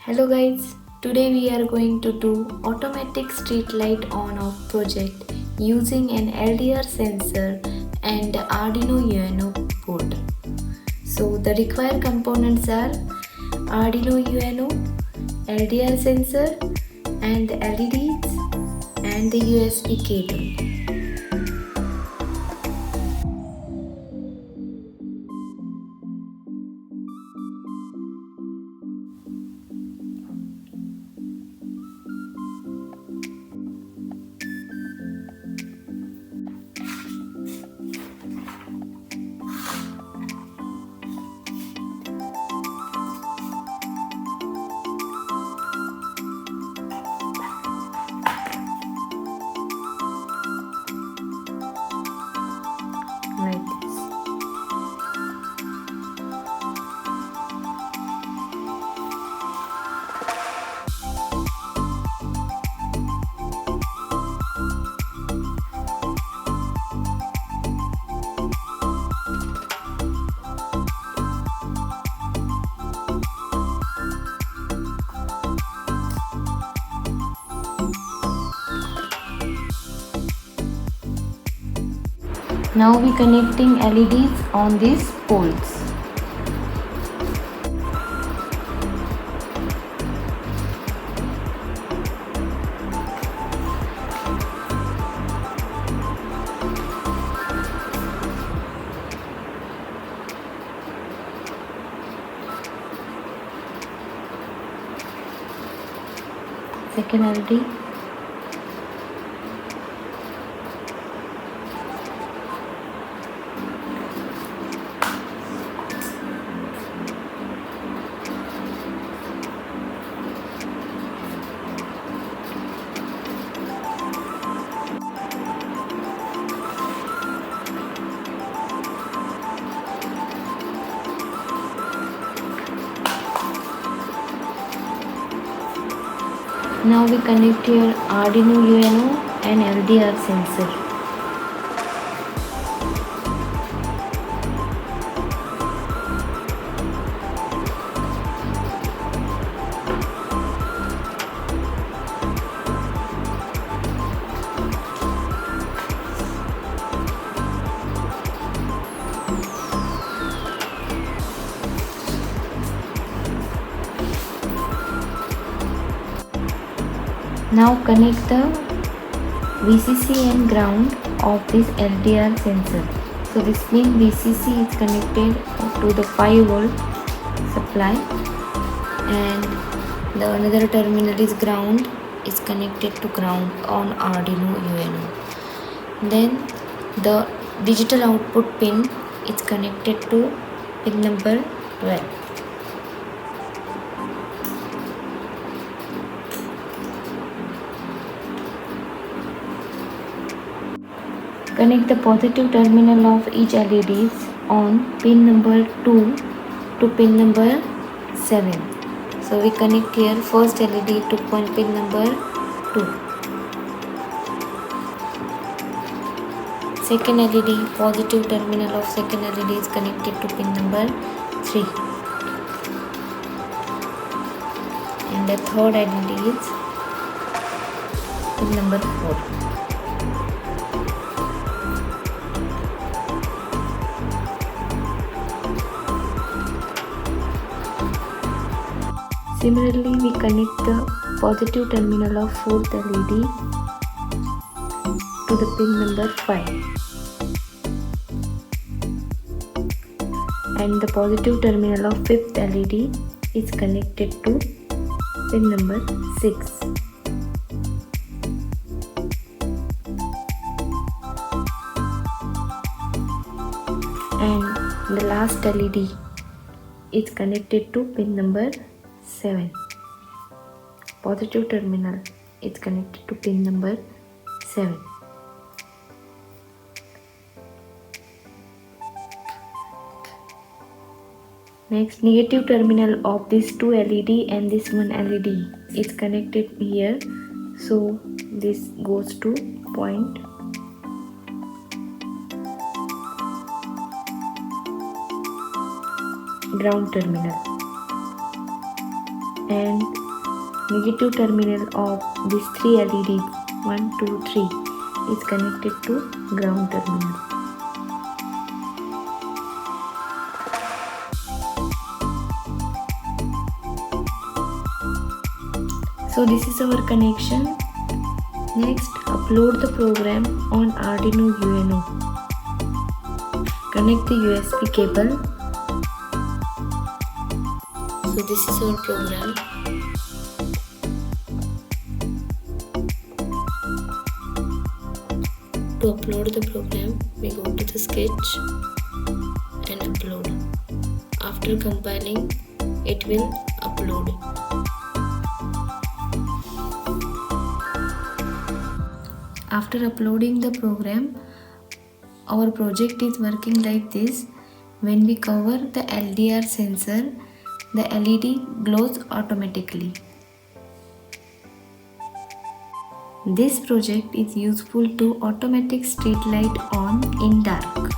Hello guys, today we are going to do automatic street light on off project using an LDR sensor and Arduino UNO board. So the required components are Arduino UNO, LDR sensor and the LEDs and the USB cable. Like this. Now we connecting LEDs on these poles. Second LED. Now we connect your Arduino UNO and LDR sensor. Now connect the VCC and ground of this LDR sensor. So this pin VCC is connected to the 5 volt supply and the another terminal is ground is connected to ground on Arduino UNO. Then the digital output pin is connected to pin number 12. Connect the positive terminal of each LEDs on pin number 2 to pin number 7. So we connect here first LED to pin number 2. Second LED, positive terminal of second LED is connected to pin number 3. And the third LED is pin number 4. Similarly, we connect the positive terminal of fourth LED to the pin number 5 and the positive terminal of fifth LED is connected to pin number 6. And the last LED is connected to pin number 7. Positive terminal is connected to pin number 7. Next, negative terminal of this 2 LED and this 1 LED is connected here. So this goes to point ground terminal. and negative terminal of these 3 LEDs 1, 2, 3 is connected to ground terminal. So this is our connection. Next, upload the program on Arduino UNO. Connect the USB cable. So this is our program. To upload the program, we go to the sketch and upload. After compiling, it will upload. After uploading the program, our project is working like this. When we cover the LDR sensor, the LED glows automatically. This project is useful to automatic street light on in dark.